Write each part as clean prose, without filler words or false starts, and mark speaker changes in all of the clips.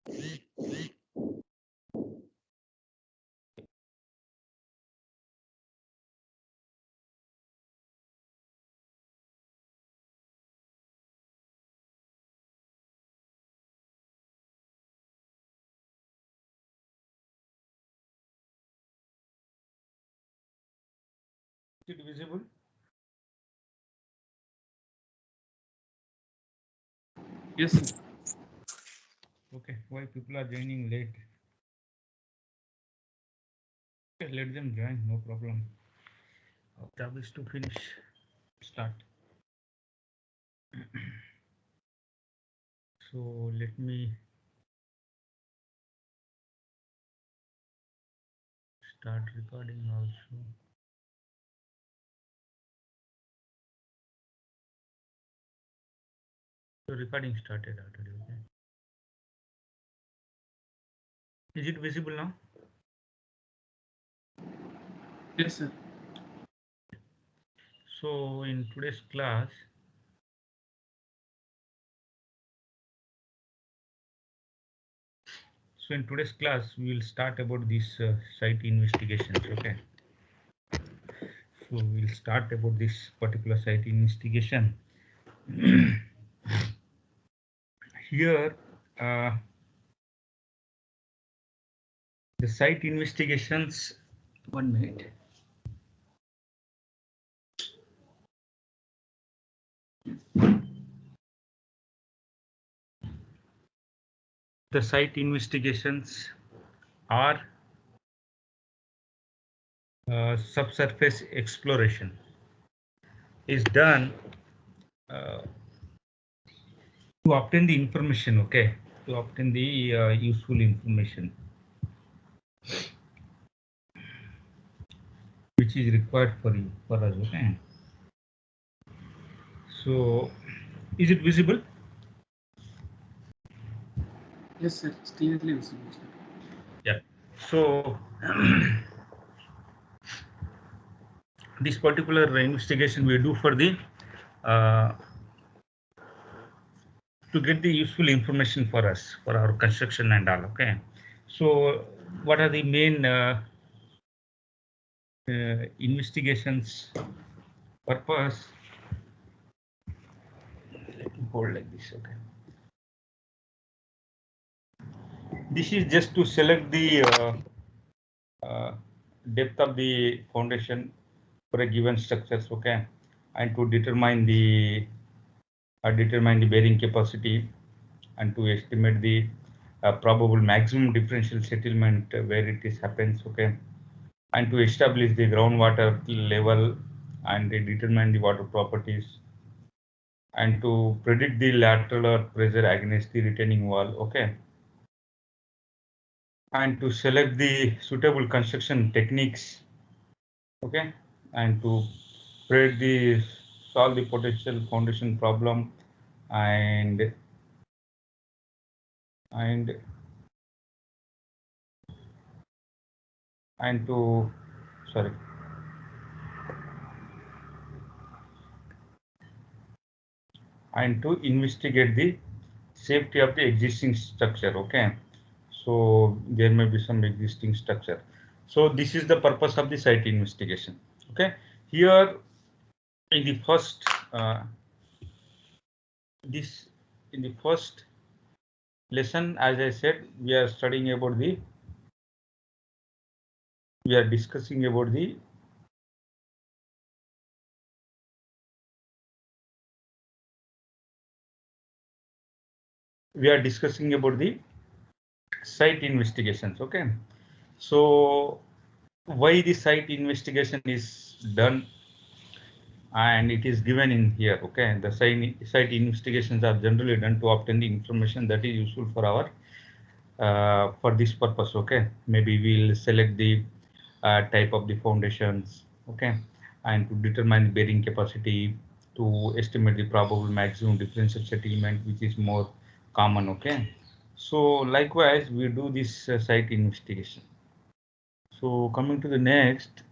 Speaker 1: Is it visible?
Speaker 2: Yes, sir.
Speaker 1: Okay, why people are joining late? Okay, let them join, no problem. Our job is to finish, start. So let me start recording also. So recording started already, okay. Is it visible now?
Speaker 2: Yes, sir.
Speaker 1: So in today's class, we will start about this site investigations, okay. So we'll start about this particular site investigation. Here, the site investigations, 1 minute. The site investigations are subsurface exploration is done uh, to obtain the information, okay, to obtain the useful information which is required for us, okay. So is it visible?
Speaker 2: Yes, sir. It's clearly visible, sir.
Speaker 1: Yeah. So this particular investigation we do for the uh, to get the useful information for us for our construction and all, okay. So what are the main investigations purpose? Let me hold like this, okay. This is just to select the uh, depth of the foundation for a given structures, okay, and to determine the bearing capacity and to estimate the probable maximum differential settlement where it is happens, okay, and to establish the groundwater level and determine the water properties and to predict the lateral or pressure against the retaining wall, okay, and to select the suitable construction techniques, okay, and to predict the solve the potential foundation problem and and and to sorry and to investigate the safety of the existing structure, okay. So there may be some existing structure. So this is the purpose of the site investigation, okay. Here in the first this in the first lesson, as I said, we are discussing about the site investigations, okay. So why the site investigation is done and it is given in here, okay. The site investigations are generally done to obtain the information that is useful for our for this purpose, okay. Maybe we'll select the type of the foundations, okay, and to determine the bearing capacity, to estimate the probable maximum differential settlement which is more common, okay. So likewise we do this site investigation. So coming to the next,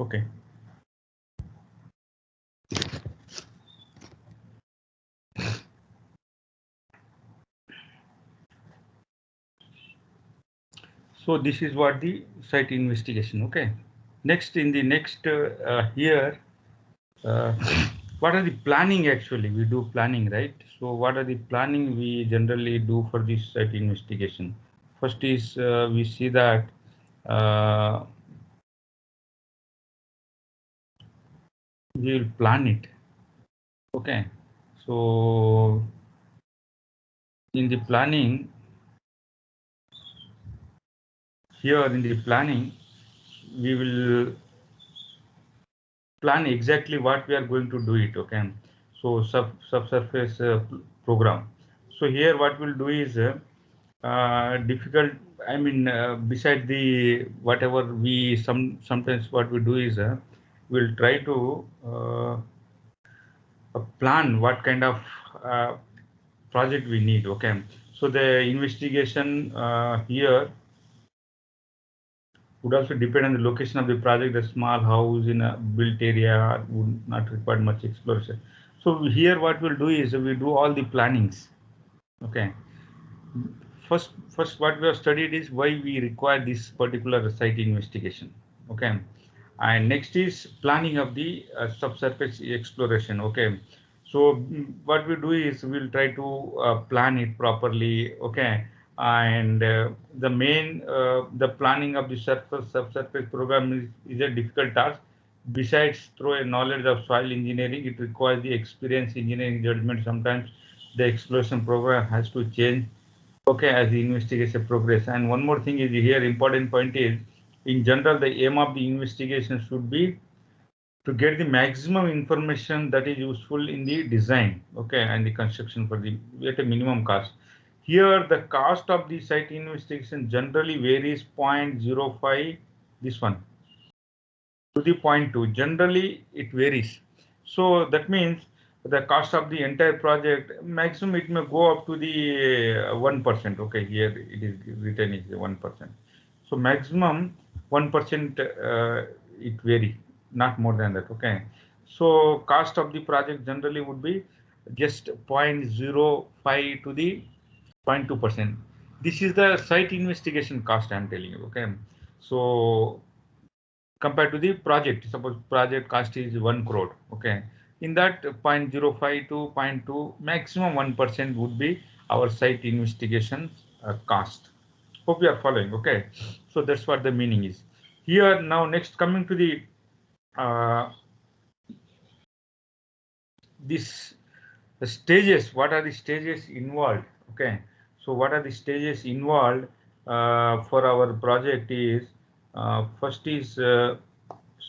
Speaker 1: Okay. So this is what the site investigation. Okay. Next, in the next here, uh, what are the planning actually? We do planning, right? So what are the planning we generally do for this site investigation? First is we see that uh, we will plan it. Okay. So in the planning, here in the planning, we will plan exactly what we are going to do it. Okay. So subsurface program. So here what we'll do is difficult. I mean, beside the whatever we sometimes what we do is we'll try to plan what kind of uh, project we need. Okay. So the investigation here would also depend on the location of the project. The small house in a built area would not require much exploration. So here what we'll do is we do all the plannings. Okay. First what we have studied is why we require this particular site investigation. Okay. And next is planning of the subsurface exploration. Okay. So what we do is we'll try to plan it properly. Okay. And the planning of the subsurface program is a difficult task. Besides through a knowledge of soil engineering, it requires the experience engineering judgment. Sometimes the exploration program has to change, okay, as the investigation progress. And one more thing is here, important point is, in general, the aim of the investigation should be to get the maximum information that is useful in the design, okay, and the construction for the at a minimum cost. Here, the cost of the site investigation generally varies 0.05, this one, to the point 2. Generally, it varies. So that means the cost of the entire project, maximum it may go up to the 1%. Okay, here it is written is 1%. So maximum 1% it vary, not more than that. Okay. So cost of the project generally would be just 0.05 to the 0.2%. This is the site investigation cost I'm telling you. Okay. So compared to the project, suppose project cost is 1 crore. Okay. In that 0.05 to zero point 0.2, maximum 1% would be our site investigation cost. Hope you are following. Okay. So that's what the meaning is. Here now next coming to the uh, this the stages. What are the stages involved? Okay. So what are the stages involved for our project is first is so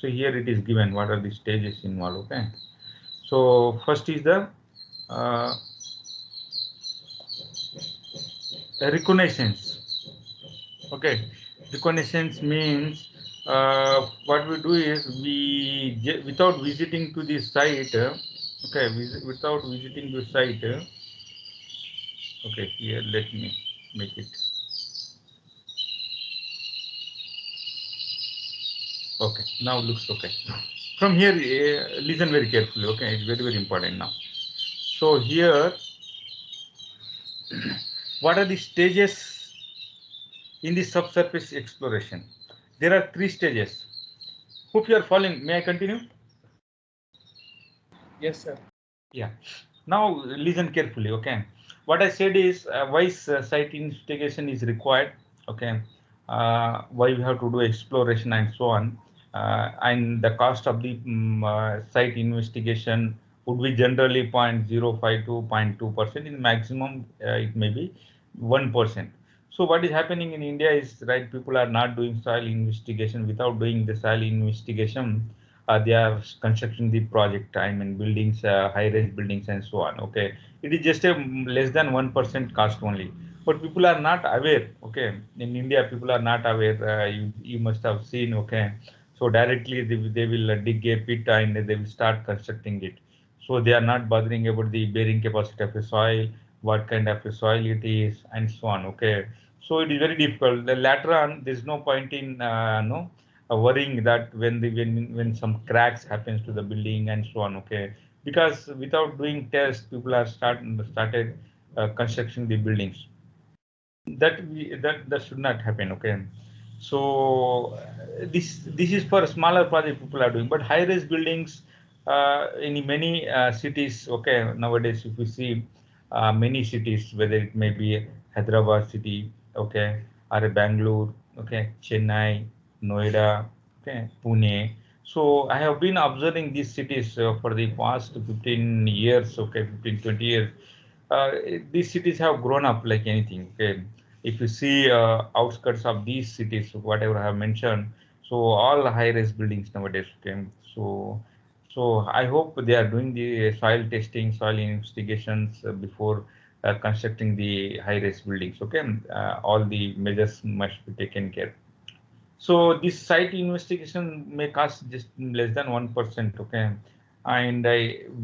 Speaker 1: here it is given what are the stages involved. Okay. So first is the uh, reconnaissance. Okay, reconnaissance means what we do is without visiting to the site. Okay, without visiting the site. Okay, here let me make it. Okay, now looks okay. From here, listen very carefully. Okay, it's very important now. So here, what are the stages in the subsurface exploration? There are 3 stages. Hope you are following. May I continue?
Speaker 2: Yes, sir.
Speaker 1: Yeah. Now listen carefully. Okay. What I said is why site investigation is required. Okay. Why we have to do exploration and so on. And the cost of the site investigation would be generally 0.05 to 0.2%. In maximum, it may be 1%. So what is happening in India is, right, people are not doing soil investigation. Without doing the soil investigation, they are constructing the project, I mean buildings, high-rise buildings and so on. Okay, it is just a less than 1% cost only. But people are not aware. Okay, in India, people are not aware. You must have seen. Okay, so directly they will dig a pit and they will start constructing it. So they are not bothering about the bearing capacity of the soil, what kind of a soil it is, and so on. Okay, so it is very difficult. Later on, there is no point in no worrying that when some cracks happens to the building and so on. Okay, because without doing tests, people are started constructing the buildings. That should not happen. Okay, so this is for smaller project people are doing, but high rise buildings in many cities. Okay, nowadays if we see many cities, whether it may be Hyderabad city, okay, or Bangalore, okay, Chennai, Noida, okay, Pune. So I have been observing these cities for the past 15 years, okay, 15-20 years. uh, these cities have grown up like anything. Okay, if you see outskirts of these cities, whatever I have mentioned, so all high-rise buildings nowadays. Okay, so I hope they are doing the soil testing, soil investigations before constructing the high-rise buildings. Okay, all the measures must be taken care. So this site investigation may cost just less than 1%, okay? And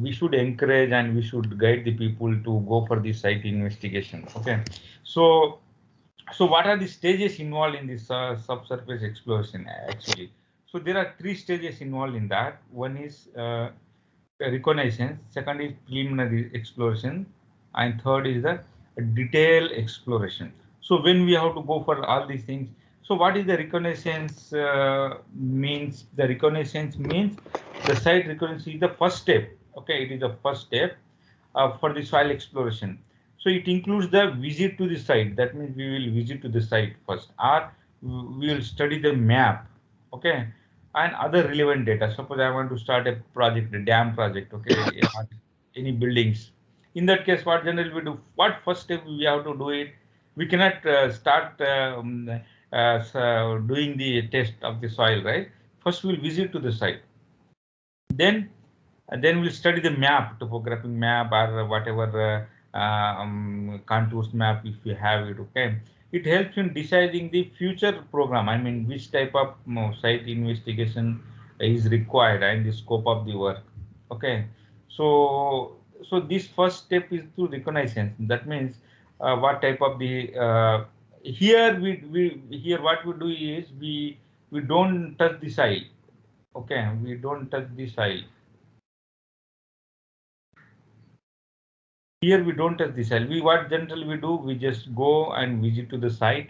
Speaker 1: we should encourage and we should guide the people to go for the site investigation, okay? So, so what are the stages involved in this subsurface exploration actually? So there are three stages involved in that. One is reconnaissance, second is preliminary exploration, and third is the detail exploration. So when we have to go for all these things, so what is the reconnaissance means? The reconnaissance means the site reconnaissance is the first step. Okay, it is the first step for the soil exploration. So it includes the visit to the site. That means we will visit to the site first, or we will study the map. Okay, and other relevant data. Suppose I want to start a project, a dam project, okay, any buildings. In that case, what generally we do? What first step we have to do it? We cannot start doing the test of the soil, right? First, we'll visit to the site. Then, then we'll study the map, topographic map or whatever contours map if you have it. Okay, it helps in deciding the future program. I mean, which type of site investigation is required and the scope of the work. Okay, so this first step is to reconnaissance. That means what type of the here we here what we do is we don't touch the soil. Okay, we don't touch the soil. Here we don't touch the soil. We what generally we do, we just go and visit to the site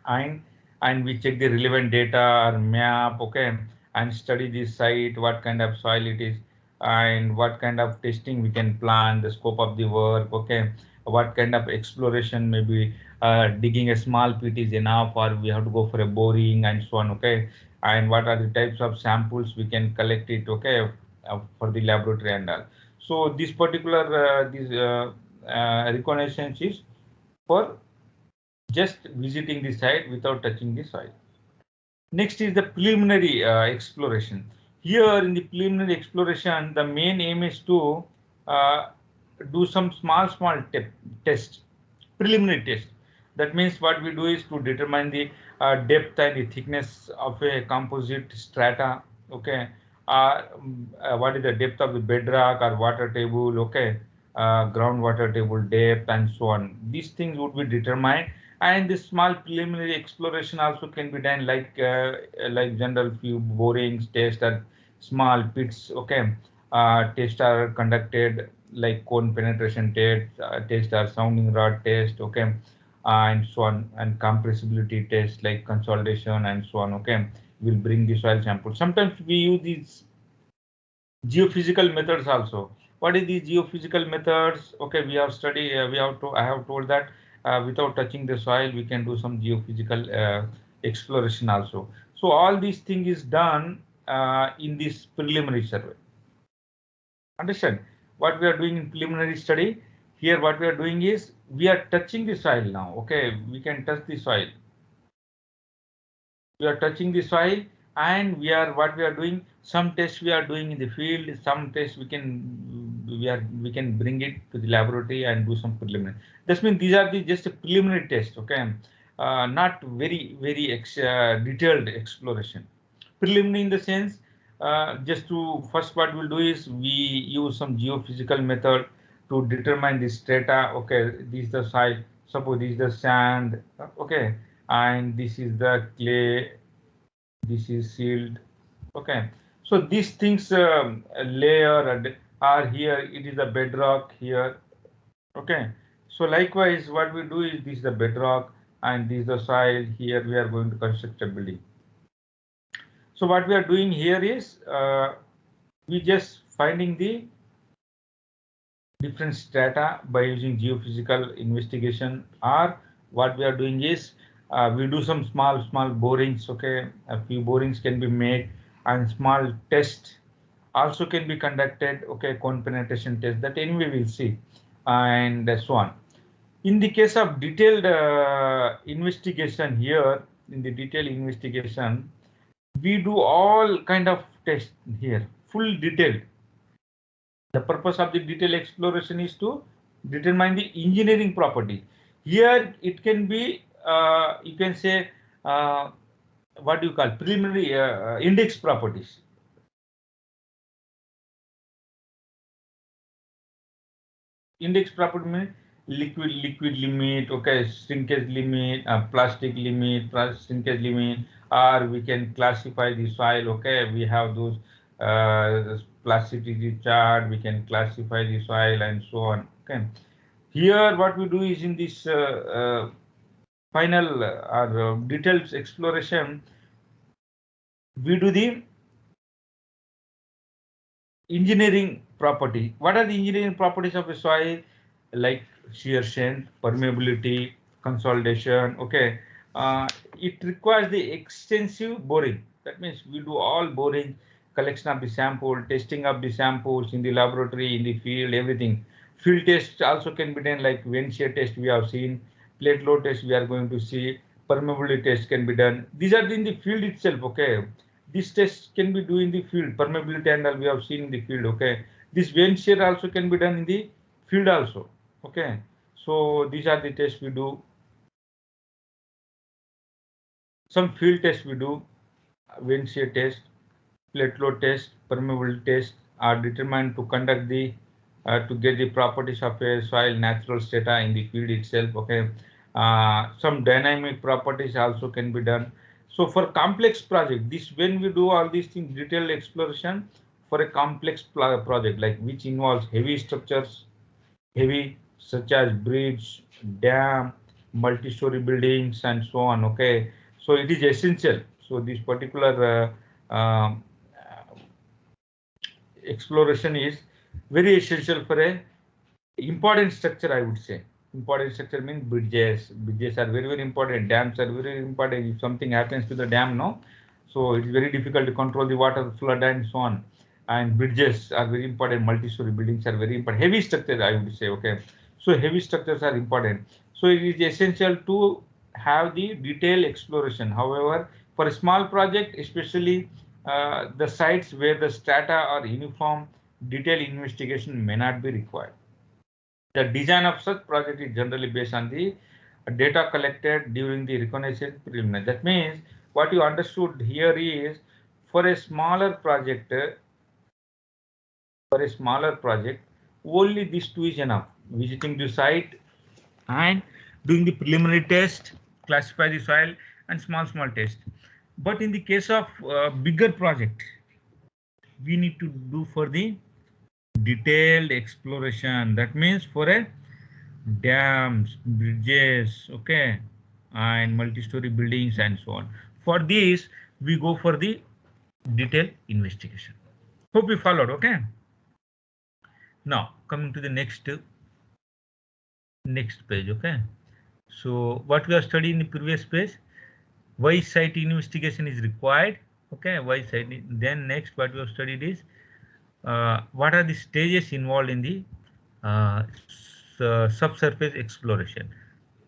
Speaker 1: and we check the relevant data or map, okay, and study the site, what kind of soil it is, and what kind of testing we can plan, the scope of the work, okay, what kind of exploration, maybe digging a small pit is enough, or we have to go for a boring and so on, okay, and what are the types of samples we can collect it, okay, for the laboratory and all. So this particular reconnaissance is for just visiting the site without touching the soil. Next is the preliminary exploration. Here in the preliminary exploration, the main aim is to uh, do some small test, preliminary test. That means what we do is to determine the depth and the thickness of a composite strata. Okay, what is the depth of the bedrock or water table? Okay, groundwater table depth and so on. These things would be determined, and this small preliminary exploration also can be done like general few borings test or small pits. Okay, tests are conducted like cone penetration test or sounding rod test. Okay, and so on, and compressibility test like consolidation and so on. Okay, we'll bring the soil sample. Sometimes we use these geophysical methods also. What is these geophysical methods? Okay, we have studied, we have to, I have told that without touching the soil, we can do some geophysical exploration also. So all these things is done in this preliminary survey. Understand what we are doing in preliminary study? Here, what we are doing is we are touching the soil now. Okay, we can touch the soil. We are touching the soil, and we are what we are doing, some tests we are doing in the field, some tests we can bring it to the laboratory and do some preliminary. That means these are the just a preliminary test. Okay, not very detailed exploration. Preliminary in the sense, just to first what we'll do is we use some geophysical method to determine the strata. Okay, this is the soil, suppose this is the sand. Okay, and this is the clay, This is sealed. Okay. So these things layer are here. It is a bedrock here. Okay. So likewise, what we do is this is the bedrock and this is the soil. Here we are going to construct a building. So what we are doing here is we just finding the different strata by using geophysical investigation, or what we are doing is we do some small borings. Okay, a few borings can be made and small test also can be conducted. Okay, cone penetration test that anyway we'll see, and so on. In the case of detailed investigation here, in the detailed investigation, we do all kind of tests here, full detailed. The purpose of the detailed exploration is to determine the engineering property. Here it can be, you can say, what do you call preliminary index properties. Index property means liquid limit, okay, shrinkage limit, plastic limit, shrinkage limit, or we can classify the soil. Okay, we have those plasticity chart. We can classify the soil and so on. Okay. Here, what we do is in this final or detailed exploration, we do the engineering property. What are the engineering properties of a soil? Like shear strength, permeability, consolidation. Okay, it requires the extensive boring. That means we do all boring, collection of the sample, testing of the samples in the laboratory, in the field, everything. Field tests also can be done, like wind shear test we have seen, plate load test we are going to see, permeability test can be done. These are in the field itself. Okay, this test can be done in the field, permeability and all we have seen in the field. Okay, this wind shear also can be done in the field also. Okay, so these are the tests we do. Some field tests we do, wind shear test, plate load test, permeability test are determined to conduct the to get the properties of a soil natural strata in the field itself. Okay, some dynamic properties also can be done. So for complex project, this when we do all these things, detailed exploration for a complex project like which involves heavy structures, heavy such as bridge, dam, multi-story buildings, and so on. Okay, so it is essential. So this particular exploration is very essential for a important structure, I would say. Important structure means bridges. Bridges are very important. Dams are very important. If something happens to the dam, no, so it's very difficult to control the water flood and so on. And bridges are very important. Multi-story buildings are very important. Heavy structures, I would say. Okay, so heavy structures are important. So it is essential to have the detailed exploration. However, for a small project, especially the sites where the strata are uniform, detailed investigation may not be required. The design of such project is generally based on the data collected during the reconnaissance preliminary. That means what you understood here is for a smaller project, only these two is enough. Visiting the site and doing the preliminary test, classify the soil and small test. But in the case of bigger project, we need to do for the detailed exploration. That means for a dams, bridges, okay, and multi-story buildings and so on. For this, we go for the detailed investigation. Hope you followed, okay? Now, coming to the next page, okay? So, what we have studied in the previous page, why site investigation is required, okay? Why site? Then next, what we have studied is what are the stages involved in the subsurface exploration.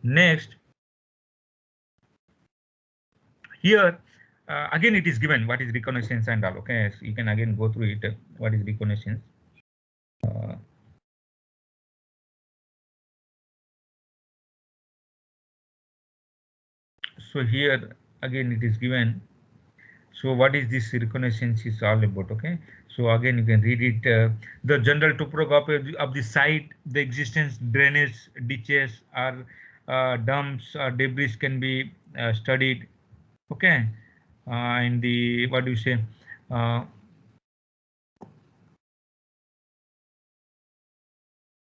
Speaker 1: Next, here again it is given what is reconnaissance and all. Okay, so you can again go through it. What is reconnaissance? So here again it is given. So what is this reconnaissance is all about? Okay, so again you can read it. The general topography of the site, the existence drainage ditches or dumps or debris can be studied. Okay, in the, what do you say,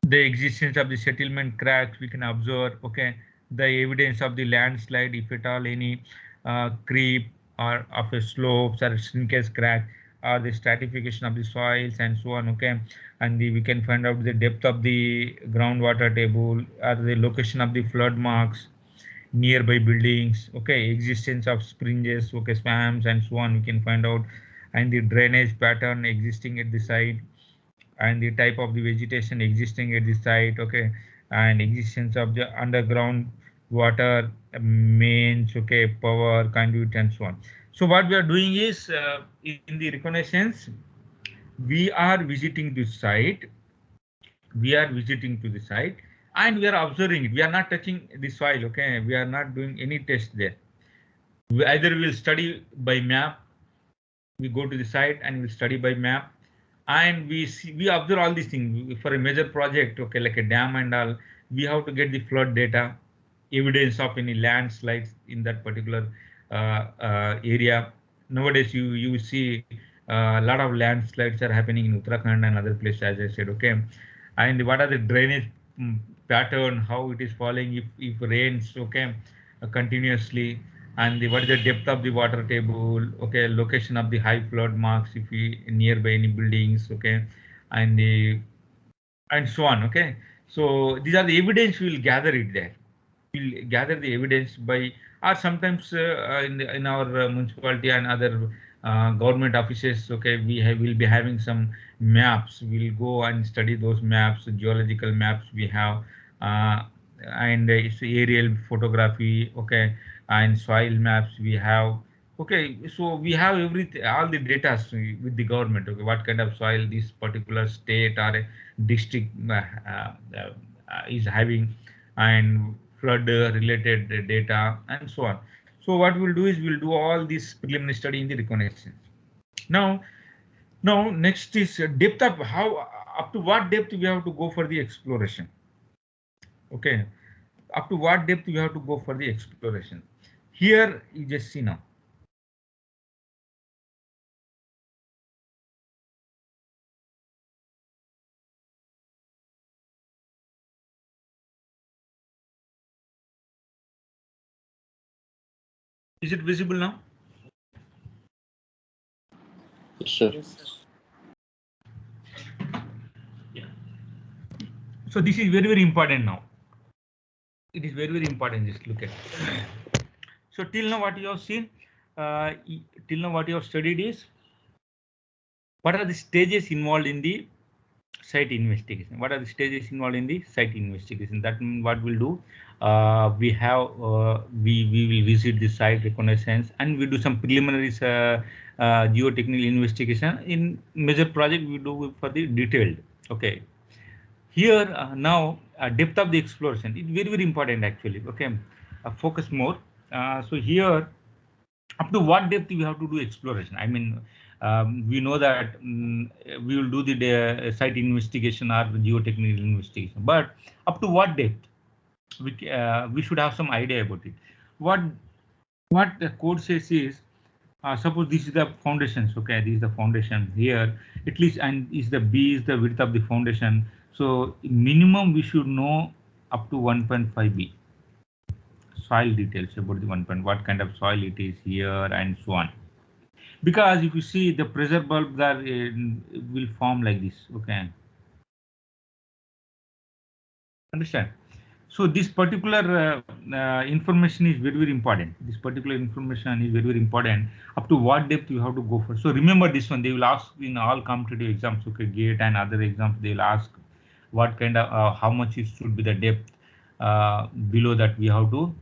Speaker 1: the existence of the settlement cracks we can observe. Okay, the evidence of the landslide, if at all any creep or of a slopes or shrinkage crack, or the stratification of the soils and so on. Okay, and we can find out the depth of the groundwater table, or the location of the flood marks nearby buildings. Okay, existence of springes, okay, swamps and so on we can find out, and the drainage pattern existing at the site, and the type of the vegetation existing at the site. Okay, and existence of the underground water mains, okay, power conduit and so on. So what we are doing is, in the reconnaissance, we are visiting the site, we are visiting to the site, and we are observing it. We are not touching the soil. Okay, we are not doing any test there. We either will study by map, we go to the site and we study by map, and we see, we observe all these things for a major project. Okay, like a dam and all, we have to get the flood data, evidence of any landslides in that particular area. Nowadays you see a lot of landslides are happening in Uttarakhand and other places, as I said. Okay, and what are the drainage pattern, how it is falling, if rains, okay, continuously, and what is the depth of the water table. Okay, location of the high flood marks if we nearby any buildings. Okay, and the, and so on. Okay, so these are the evidence we will gather it there. We'll gather the evidence by, or sometimes in our municipality and other government offices. Okay, will be having some maps. We'll go and study those maps, geological maps we have, uh, and it's aerial photography. Okay, and soil maps we have. Okay, so we have everything, all the data with the government. Okay, what kind of soil this particular state or a district is having, and flood related data and so on. So what we'll do is we'll do all this preliminary study in the reconnaissance. Now, next is depth of how, up to what depth we have to go for the exploration. Okay, up to what depth we have to go for the exploration. Here you just see now. Is it visible now?
Speaker 3: Yes, sir.
Speaker 2: Yes, sir.
Speaker 1: Yeah. So this is very, very important now. It is very, very important. Just look at it. So till now what you have seen, till now what you have studied is, what are the stages involved in the site investigation? What are the stages involved in the site investigation? That means what we'll do, we will visit the site reconnaissance, and we do some preliminary geotechnical investigation. In major project we do for the detailed. Okay, here now depth of the exploration is very, very important actually. Okay, focus more. So here, up to what depth we have to do exploration? I mean, we know that we will do the site investigation or geotechnical investigation, but up to what depth? We should have some idea about it. What the code says is, suppose this is the foundations. Okay, this is the foundation here. At least, and is the B is the width of the foundation. So minimum we should know up to 1.5 B. Soil details about the 1. What kind of soil it is here and so on. Because if you see the pressure bulbs are will form like this. Okay, understand? So this particular information is very, very important. This particular information is very, very important. Up to what depth you have to go for. So remember this one. They will ask in all competitive exams. Okay, GATE and other exams. They will ask what kind of how much it should be the depth. Below that we have to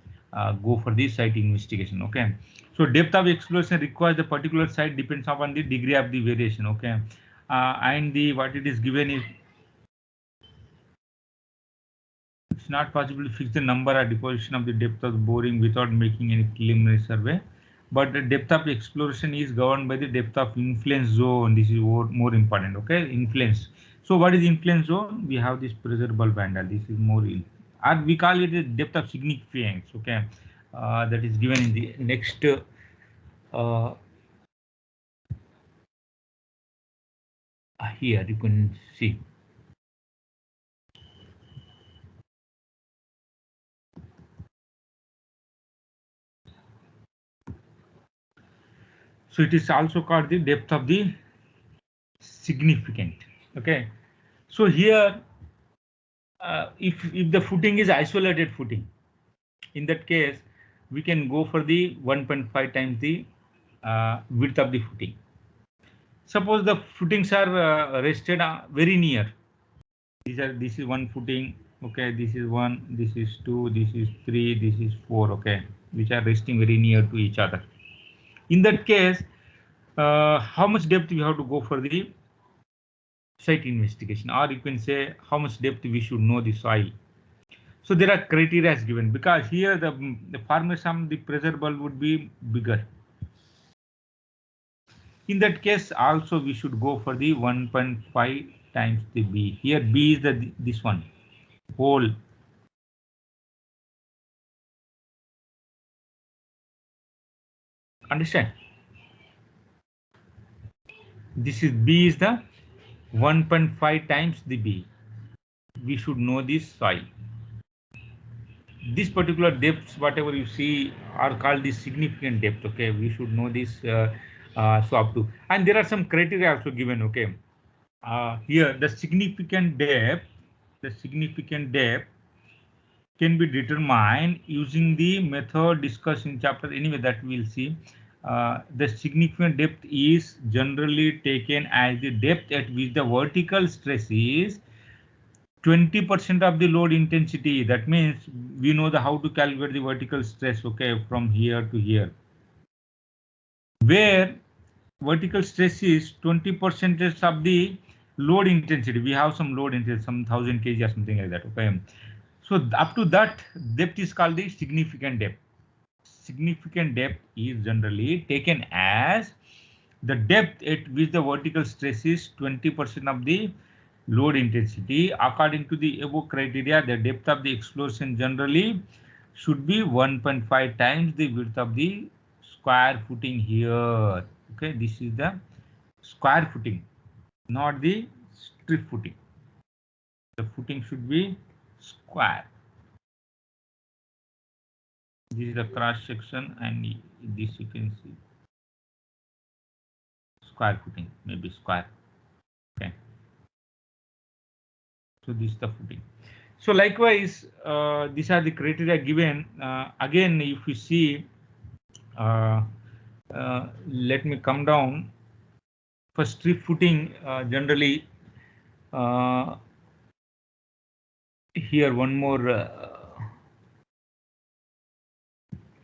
Speaker 1: go for the site investigation. Okay, so depth of exploration requires the particular site depends upon the degree of the variation. Okay, and the what it is given is, it's not possible to fix the number or deposition of the depth of the boring without making any preliminary survey. But the depth of exploration is governed by the depth of influence zone. This is more important. Okay, influence. So what is influence zone? We have this pressure bulb handle. This is more in, or we call it the depth of significance. Okay, that is given in the next Uh, Here you can see. So it is also called the depth of the significant. Okay. So here, if the footing is isolated footing, in that case, we can go for the 1.5 times the width of the footing. Suppose the footings are rested very near. This is one footing. Okay, this is one, this is two, this is three, this is four. Okay, which are resting very near to each other. In that case, how much depth we have to go for the site investigation, or you can say how much depth we should know the soil. So there are criteria as given, because here the formation, the pressure bulb would be bigger. In that case, also we should go for the 1.5 times the B. Here B is this one whole. Understand? This is B is the 1.5 times the B. We should know this soil. This particular depths, whatever you see, are called the significant depth. Okay, we should know this. So up to, and there are some criteria also given. Okay, here the significant depth can be determined using the method discussed in chapter. Anyway, that we'll see. The significant depth is generally taken as the depth at which the vertical stress is 20% of the load intensity. That means we know how to calculate the vertical stress. Okay, from here to here, where vertical stress is 20% of the load intensity. We have some load intensity, some 1000 kg or something like that. Okay, so up to that depth is called the significant depth. Significant depth is generally taken as the depth at which the vertical stress is 20% of the load intensity. According to the above criteria, the depth of the explosion generally should be 1.5 times the width of the square footing here. Okay, this is the square footing, not the strip footing. The footing should be square. This is the cross section, and this you can see square footing, maybe square. Okay. So this is the footing. So likewise, these are the criteria given. Again, if you see, let me come down. For strip footing, generally, here one more.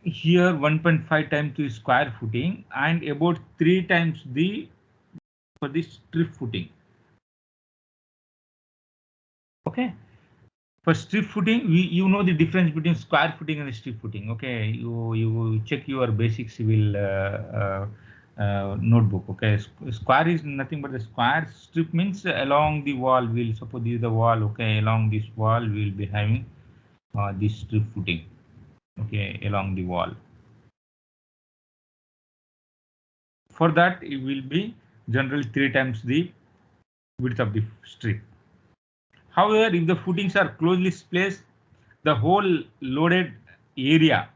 Speaker 1: Here 1.5 times the square footing, and about 3 times the for the strip footing. Okay. For strip footing, you know the difference between square footing and strip footing. Okay, you check your basic civil notebook. Okay, square is nothing but the square. Strip means along the wall. We'll suppose this is the wall. Okay, along this wall we'll be having this strip footing. Okay, along the wall. For that, it will be generally 3 times the width of the strip. However, if the footings are closely placed, the whole loaded area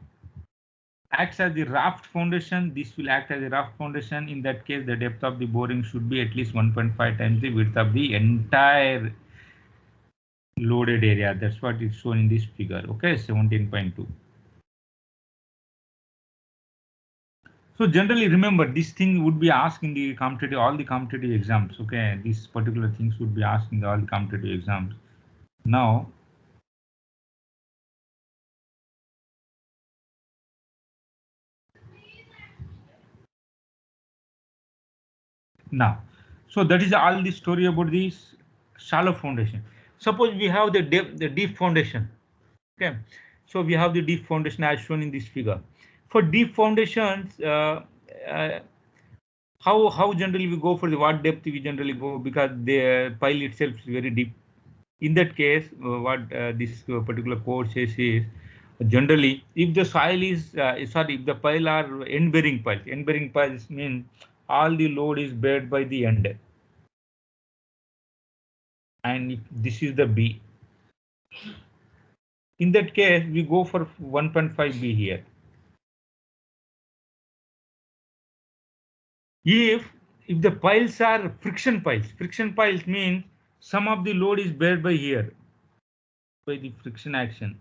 Speaker 1: acts as the raft foundation. This will act as a raft foundation. In that case, the depth of the boring should be at least 1.5 times the width of the entire loaded area. That's what is shown in this figure. Okay, 17.2. So generally, remember, this thing would be asked in the competitive, all the competitive exams. Okay, these particular things would be asked in all the competitive exams. Now, so that is all the story about this shallow foundation. Suppose we have the deep foundation. Okay, so we have the deep foundation as shown in this figure. For deep foundations, how generally we go for the what depth we generally go, because the pile itself is very deep. In that case, what this particular code says is Generally, if the soil is, if the pile are end bearing piles mean all the load is bared by the end. And if this is the B. In that case, we go for 1.5 B here. If the piles are friction piles mean some of the load is bared by here, by the friction action.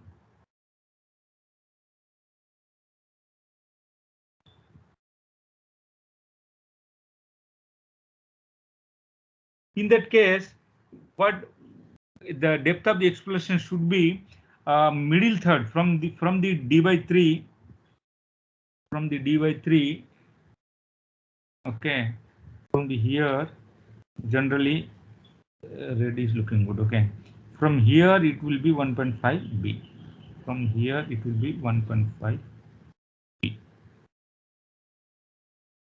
Speaker 1: In that case, what the depth of the exploration should be middle third from the d by 3, from the d by 3. Okay, from the here generally red is looking good. Okay, from here it will be 1.5 B. From here it will be 1.5 B.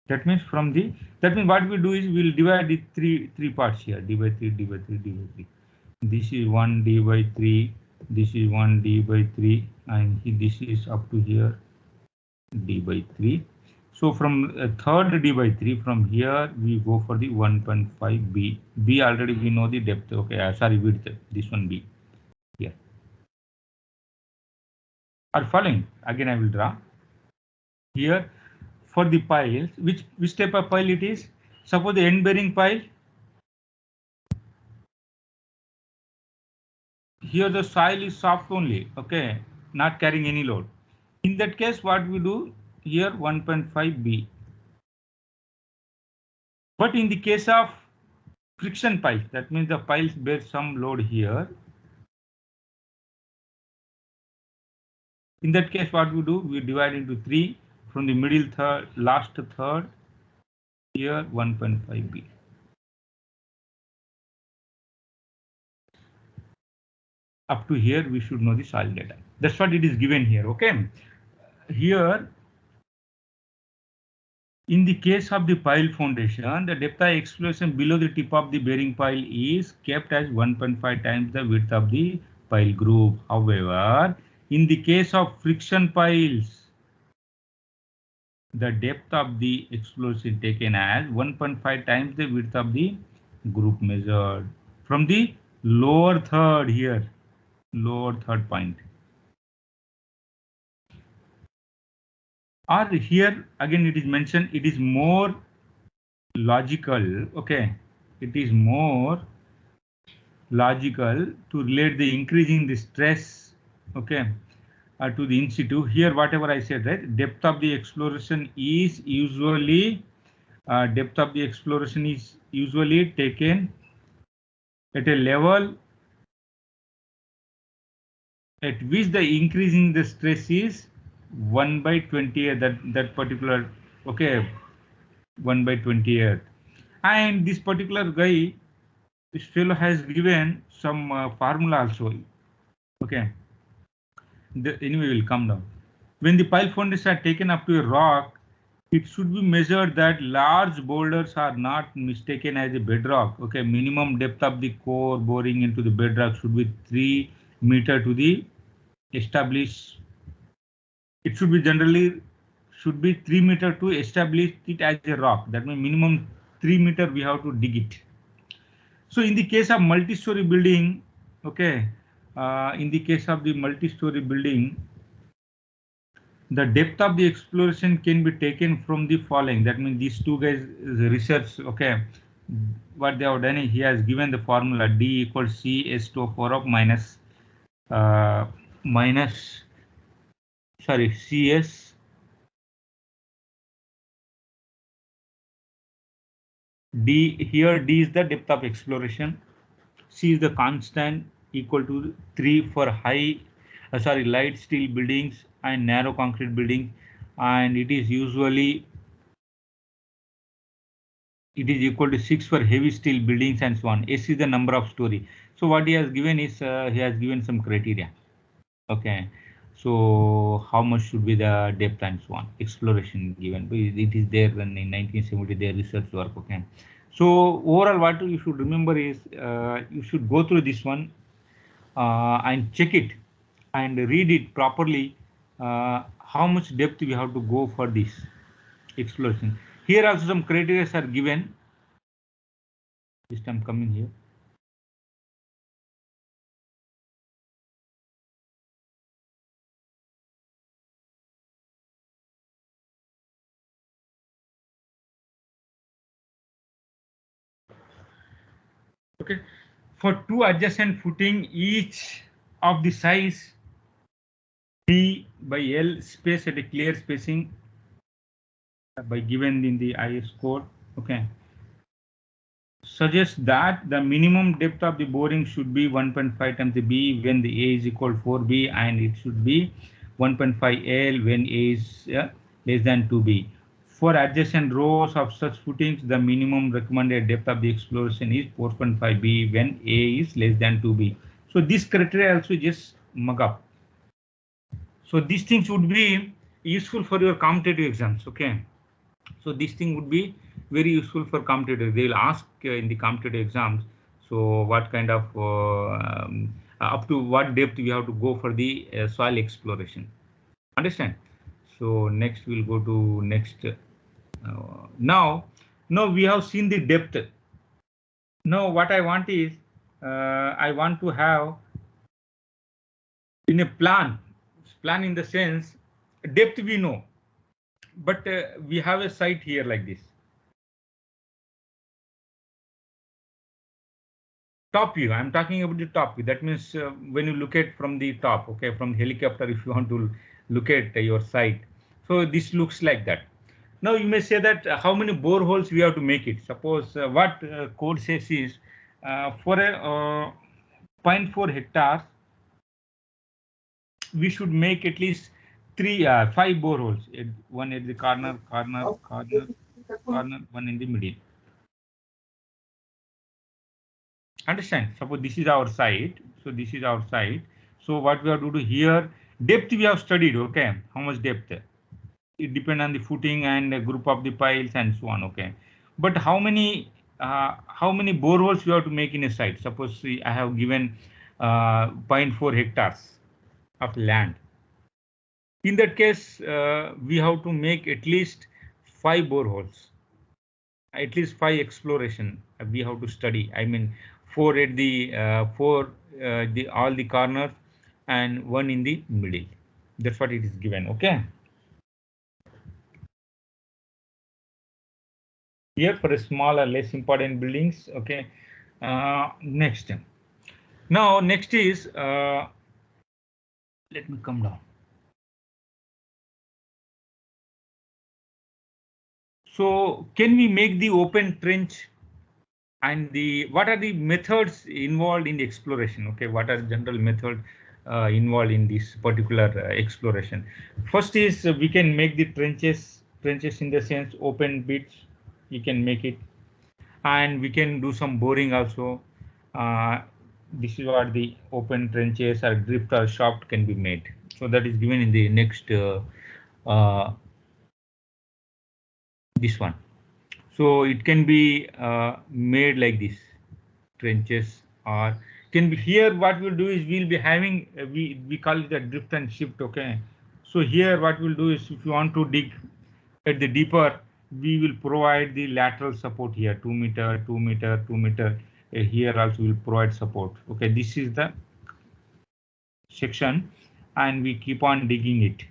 Speaker 1: That means what we do is we'll divide it three parts here, d by 3, d by 3, d by 3. This is 1 d by 3, this is 1 d by 3, and this is up to here d by 3. So from third d by 3, from here we go for the 1.5 B. B already we know the depth. Okay, sorry, width. This one B here. Are following? Again, I will draw here for the piles. Which type of pile it is? Suppose the end bearing pile. Here the soil is soft only. Okay, not carrying any load. In that case, what we do here 1.5 B. But in the case of friction piles, that means the piles bear some load here. In that case, what we do, we divide into 3 from the middle third, last third, here 1.5 B. Up to here, we should know the soil data. That's what it is given here. Okay. Here, in the case of the pile foundation, the depth of exploration below the tip of the bearing pile is kept as 1.5 times the width of the pile group. However, in the case of friction piles, the depth of the exploration taken as 1.5 times the width of the group measured from the lower third here, lower third point. Or here again it is mentioned, it is more logical. Okay, it is more logical to relate the increasing the stress. Okay, to the in situ. Here whatever I said, right, depth of the exploration is usually taken at a level at which the increasing the stress is 1 by 20, that particular, okay, 1 by 20th. And this particular guy, this fellow has given some formula also. Okay, anyway will come down. When the pile foundations are taken up to a rock, it should be measured that large boulders are not mistaken as a bedrock. Okay, minimum depth of the core boring into the bedrock should be 3 meter to the established. It should be generally 3 meter to establish it as a rock. That means minimum 3 meter we have to dig it. So in the case of multi-story building, okay, in the case of the multi-story building, the depth of the exploration can be taken from the following. That means these two guys research. Okay, what they have done is he has given the formula D equals C S to 4 of CS D. Here D is the depth of exploration, C is the constant equal to 3 for light steel buildings and narrow concrete buildings, and it is equal to 6 for heavy steel buildings and so on. S is the number of story. So what he has given is he has given some criteria. Okay, so how much should be the depth and so on, exploration given. It is there when in 1970 their research work. Okay, so overall what you should remember is you should go through this one and check it and read it properly, how much depth we have to go for this exploration. Here also some criteria are given. Just I'm coming here. Okay, for two adjacent footing, each of the size B by L space at a clear spacing by given in the IS code. Okay, suggests that the minimum depth of the boring should be 1.5 times the B when the A is equal to 4B, and it should be 1.5 L when A is less than 2B. For adjacent rows of such footings, the minimum recommended depth of the exploration is 4.5 B when A is less than 2B. So this criteria also just mug up. So these things would be useful for your competitive exams. Okay. So this thing would be very useful for competitive. They will ask in the competitive exams. So what kind of up to what depth we have to go for the soil exploration. Understand? So next we'll go to next. Now we have seen the depth. Now what I want is I want to have in a plan in the sense depth we know, but we have a site here like this. Top view, I'm talking about the top view. That means when you look at from the top, okay, from helicopter, if you want to look at your site. So this looks like that. Now you may say that how many boreholes we have to make it. Suppose what code says is for a 0.4 hectares, we should make at least 5 boreholes. One at the corner, one in the middle. Understand? Suppose this is our site. So this is our site. So what we have to do here, depth we have studied. Okay, how much depth? It depends on the footing and the group of the piles and so on. Okay, but how many boreholes we have to make in a site? Suppose I have given 0.4 hectares of land. In that case, we have to make at least 5 boreholes, at least 5 exploration we have to study. I mean, 4 at the the all the corners and 1 in the middle. That's what it is given. Okay. Here for a smaller, less important buildings. Okay. Next. Now next is let me come down. So can we make the open trench, and the what are the methods involved in the exploration? Okay, what are general methods involved in this particular exploration? First is we can make the trenches in the sense open pits. We can make it, and we can do some boring also. This is what the open trenches or drift or shaft can be made. So that is given in the next uh, this one. So it can be made like this trenches, or can be here. What we'll do is we'll be having we call it a drift and shift. Okay, so here what we'll do is if you want to dig at the deeper, we will provide the lateral support here 2 meter, 2 meter, 2 meter. Here also will provide support. Okay, this is the section, and we keep on digging it.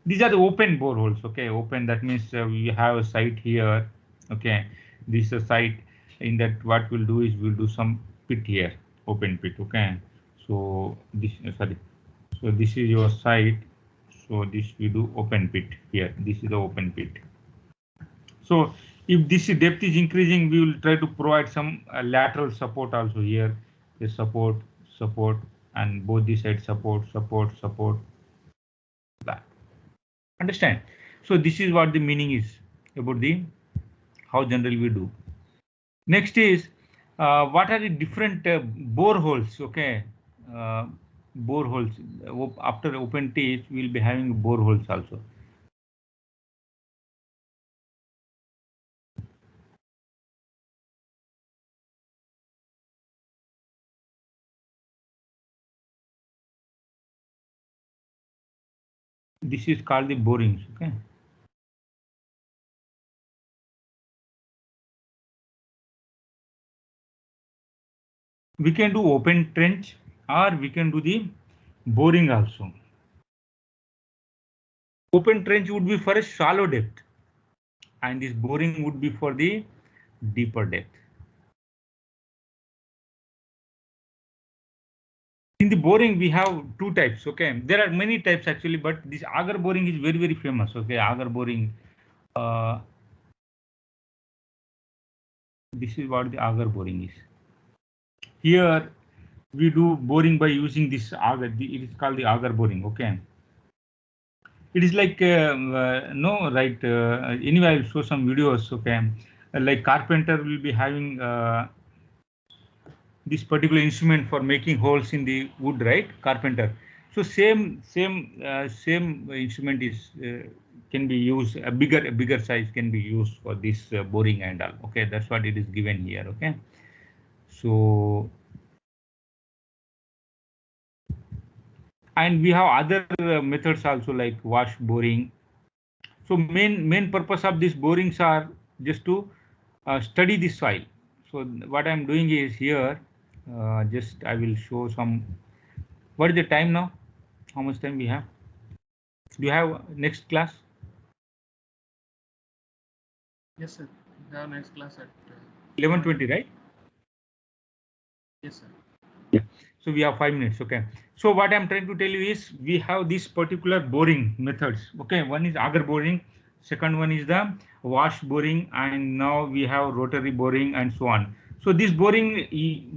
Speaker 1: These are the open boreholes. Okay, open, that means we have a site here. Okay, this is a site. In that, what we'll do is we'll do some pit here, open pit. Okay, so this sorry, so this is your site. So this we do open pit here. This is the open pit. So if this depth is increasing, we will try to provide some lateral support also here. The support, and both the sides support. That. Understand? So this is what the meaning is about the how generally we do. Next is what are the different boreholes? Okay, uh, boreholes. After open pit, we'll be having boreholes also. This is called the borings. Okay. We can do open trench or we can do the boring also. Open trench would be for a shallow depth and this boring would be for the deeper depth. In the boring we have two types. Okay, there are many types actually, but this auger boring is very famous. Okay, auger boring. This is what the auger boring is. Here we do boring by using this auger. It is called the auger boring. Okay. It is like no right. Anyway, I'll show some videos. Okay, like carpenter will be having this particular instrument for making holes in the wood, right? Carpenter. So same instrument is can be used. A bigger size can be used for this boring and all. Okay, that's what it is given here. Okay, so. And we have other methods also like wash boring. So main purpose of these borings are just to study the soil. So what I'm doing is here, just I will show some. What is the time now? How much time we have? Do you have next class?
Speaker 2: Yes, sir. We have next class at
Speaker 1: 11:20, right?
Speaker 2: Yes, sir.
Speaker 1: Yeah. So we have 5 minutes. Okay. So what I'm trying to tell you is we have this particular boring methods. Okay. One is auger boring. Second one is the wash boring. And now we have rotary boring and so on. So this boring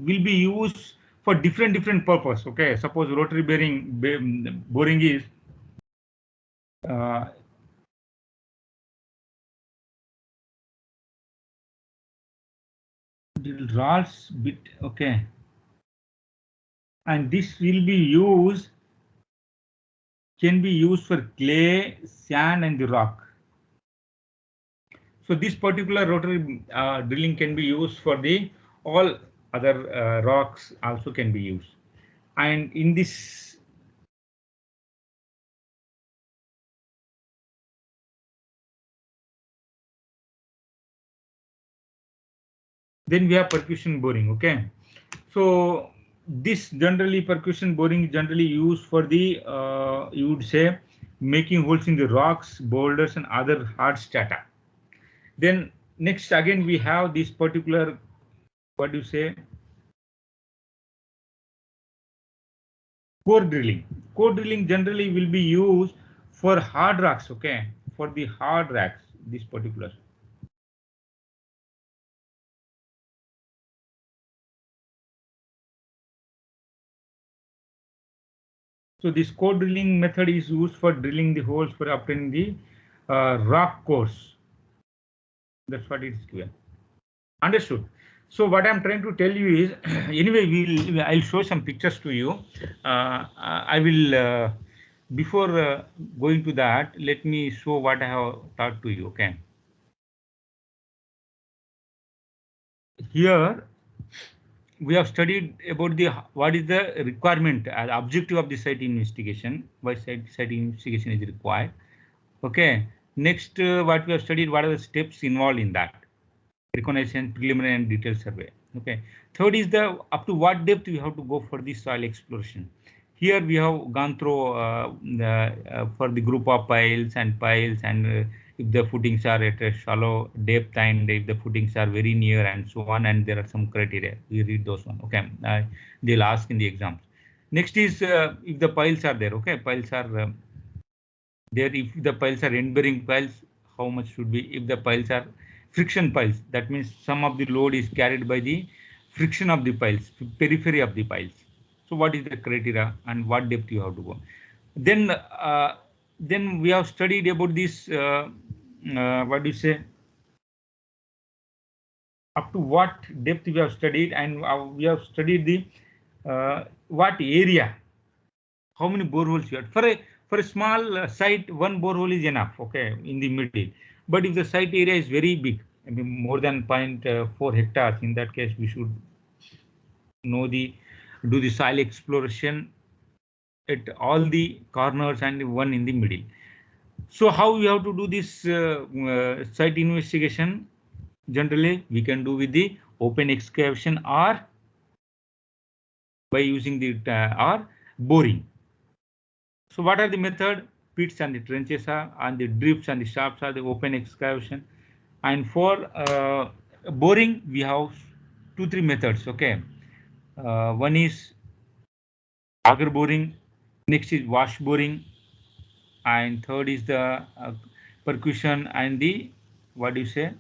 Speaker 1: will be used for different purpose. Okay. Suppose rotary boring is rods bit. Okay. And this will be used, can be used for clay, sand and the rock. So this particular rotary drilling can be used for the all other rocks also can be used. And in this then we have percussion boring. Okay, so this generally percussion boring is generally used for the you would say making holes in the rocks, boulders and other hard strata. Then next again we have this particular, what do you say, core drilling. Core drilling generally will be used for hard rocks. Okay, for the hard rocks, this particular. So this core drilling method is used for drilling the holes for obtaining the rock cores. That's what it is given. Understood. So what I'm trying to tell you is, anyway, I'll show some pictures to you. I will, before going to that, let me show what I have taught to you. Okay. Here we have studied about the what is the requirement, objective of the site investigation. Why site investigation is required. Okay. Next, what we have studied, what are the steps involved in that? Reconnaissance, preliminary and detailed survey. Okay. Third is the up to what depth we have to go for the soil exploration. Here we have gone through for the group of piles and if the footings are at a shallow depth and if the footings are very near and so on, and there are some criteria. We read those one. Okay. They'll ask in the exams. Next is if the piles are there. Okay. Piles are there. If the piles are end-bearing piles, how much should be? If the piles are friction piles, that means some of the load is carried by the friction of the piles, periphery of the piles. So what is the criteria and what depth you have to go? Then we have studied about this. What do you say? Up to what depth we have studied, and we have studied the what area, how many boreholes you have. For a small site, one borehole is enough. Okay, in the middle. But if the site area is very big, I mean more than 0.4 hectares, in that case we should know do the soil exploration at all the corners and one in the middle. So how we have to do this site investigation? Generally, we can do with the open excavation or by using the or boring. So what are the method? Pits and the trenches are, and the drifts and the shafts are the open excavation. And for boring, we have 2-3 methods. Okay, one is auger boring, next is wash boring, and third is the percussion and the what do you say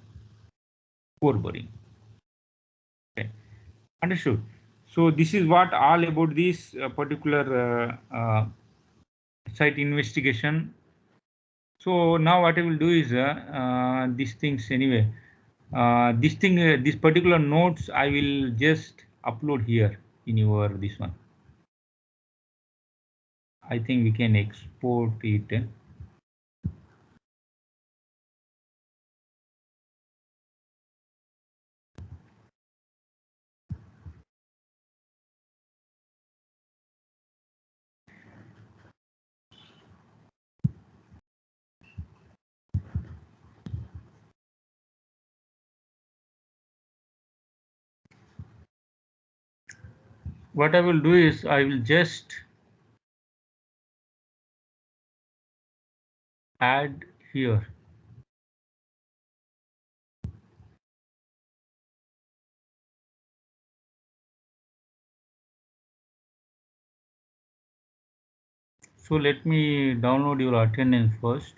Speaker 1: core boring. Okay, understood. So this is what all about this particular site investigation. So now what I will do is these things anyway. This particular notes I will just upload here in your this one. I think we can export it. What I will do is I will just add here. So let me download your attendance first.